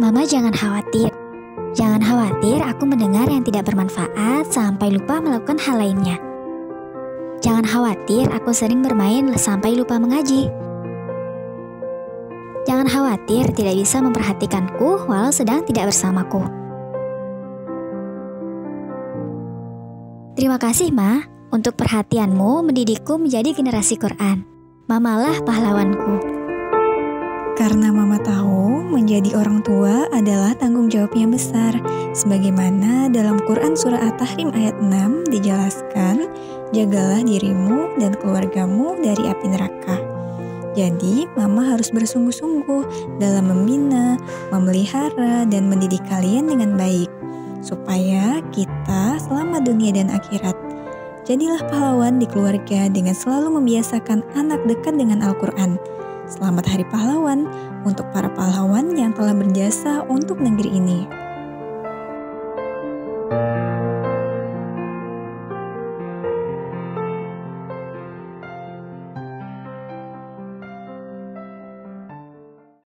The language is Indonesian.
Mama jangan khawatir. Jangan khawatir aku mendengar yang tidak bermanfaat sampai lupa melakukan hal lainnya. Jangan khawatir aku sering bermain sampai lupa mengaji. Jangan khawatir tidak bisa memperhatikanku walau sedang tidak bersamaku. Terima kasih, Ma, untuk perhatianmu mendidikku menjadi generasi Quran. Mamalah pahlawanku. Karena Mama tahu menjadi orang tua adalah tanggung jawab yang besar. Sebagaimana dalam Quran Surah At-Tahrim ayat 6 dijelaskan, jagalah dirimu dan keluargamu dari api neraka. Jadi, Mama harus bersungguh-sungguh dalam membina, memelihara, dan mendidik kalian dengan baik, supaya kita selamat dunia dan akhirat. Jadilah pahlawan di keluarga dengan selalu membiasakan anak dekat dengan Al-Quran. Selamat Hari Pahlawan untuk para pahlawan yang telah berjasa untuk negeri ini.